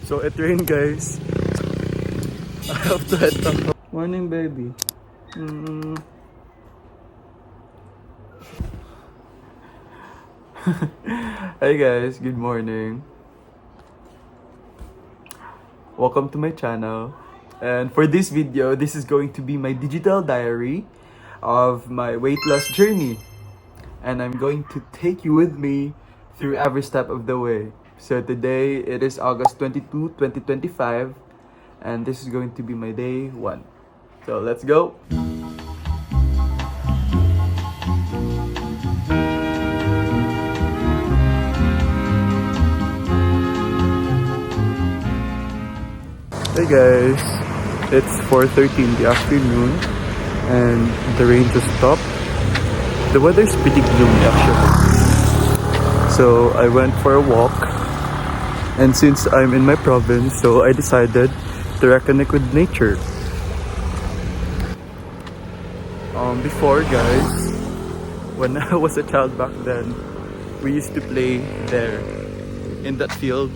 So it rained, guys. I have to head up. Morning, baby. Hey guys, good morning. Welcome to my channel. And for this video, this is going to be my digital diary of my weight loss journey. And I'm going to take you with me through every step of the way. So today, it is August 22, 2025. And this is going to be my day 1. So let's go! Hey guys, it's 4:30 in the afternoon and the rain just stopped. The weather's pretty gloomy actually. So I went for a walk, and since I'm in my province, so I decided to reconnect with nature. Before guys, when I was a child back then, we used to play there in that field.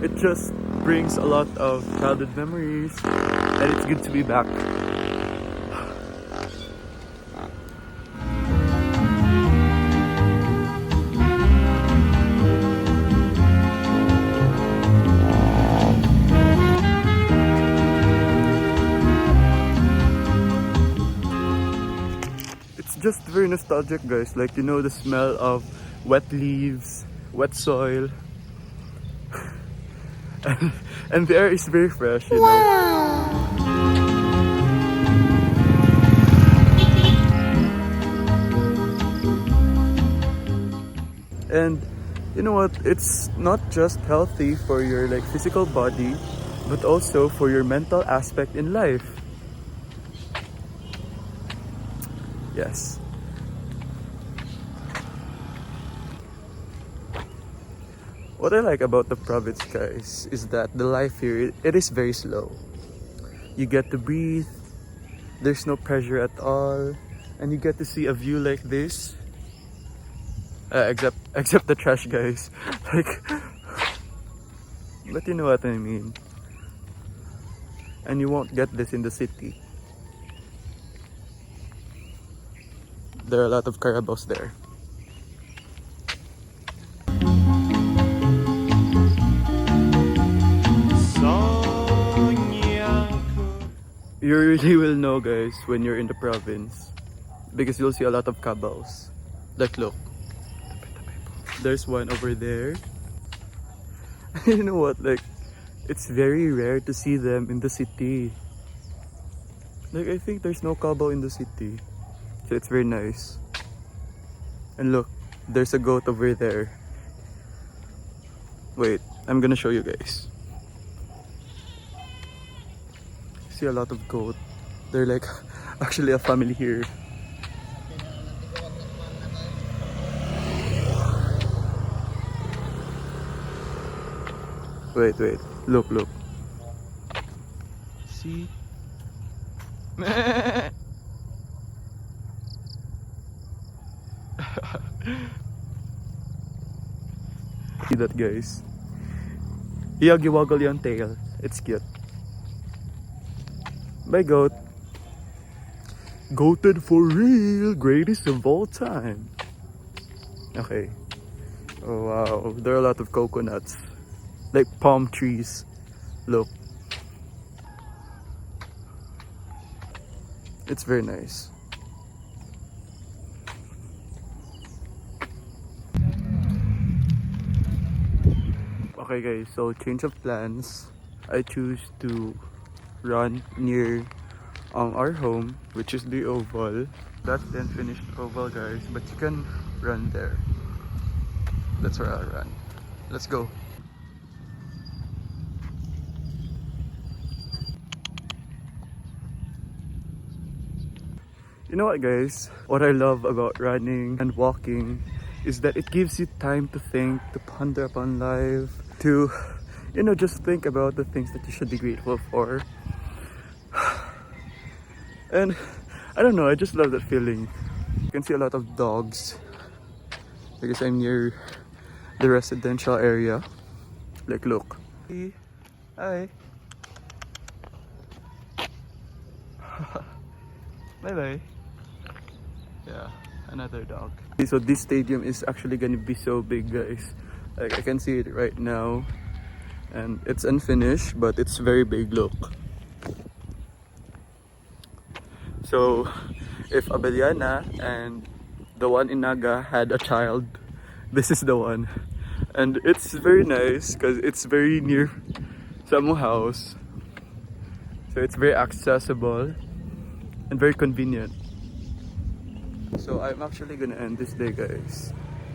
It just brings a lot of childhood memories, and it's good to be back. It's just very nostalgic, guys. Like, you know, the smell of wet leaves, wet soil. And the air is very fresh, you know. And you know what? It's not just healthy for your like physical body, but also for your mental aspect in life. Yes. What I like about the province, guys, is that the life here, it is very slow. You get to breathe, there's no pressure at all, and you get to see a view like this. Except the trash, guys. Like, but you know what I mean. And you won't get this in the city. There are a lot of carabaos there. You really will know, guys, when you're in the province, because you'll see a lot of cabaos. Like, look, there's one over there. You know what, like, it's very rare to see them in the city. Like, I think there's no cabao in the city, so it's very nice. And look, there's a goat over there. Wait, I'm gonna show you guys. See a lot of goat. They're like actually a family here. Wait, look. See? See that, guys? Iyagi-waggle yung tail. It's cute. Bye, goat. Goated for real, greatest of all time. Okay. Oh wow, there are a lot of coconuts, like palm trees. Look, it's very nice. Okay guys, so change of plans. I choose to run near our home, which is the oval. That's the unfinished oval, guys, but you can run there. That's where I'll run. Let's go. You know what, guys? What I love about running and walking is that it gives you time to think, to ponder upon life, to, you know, just think about the things that you should be grateful for. And I don't know, I just love that feeling. You can see a lot of dogs because I'm near the residential area. Like, look. Hi. Bye bye. Yeah, another dog. Okay, so this stadium is actually gonna be so big, guys. Like I can see it right now, and it's unfinished, but it's very big. Look. So, if Abeliana and the one in Naga had a child, this is the one, and it's very nice because it's very near Samu house, so it's very accessible and very convenient. So I'm actually gonna end this day, guys,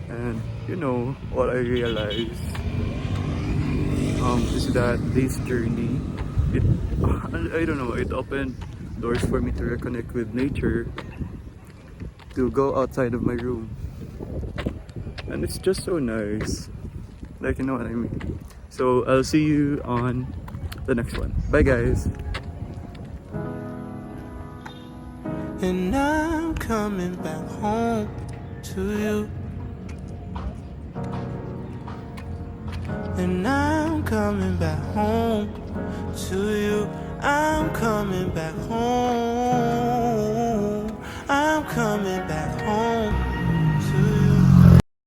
and you know what I realized is that this journey, it I don't know, it opened doors for me to reconnect with nature, to go outside of my room, and it's just so nice, like, you know what I mean. So I'll see you on the next one. Bye guys. And I'm coming back home to you. And I'm coming back home to you. I'm coming back home.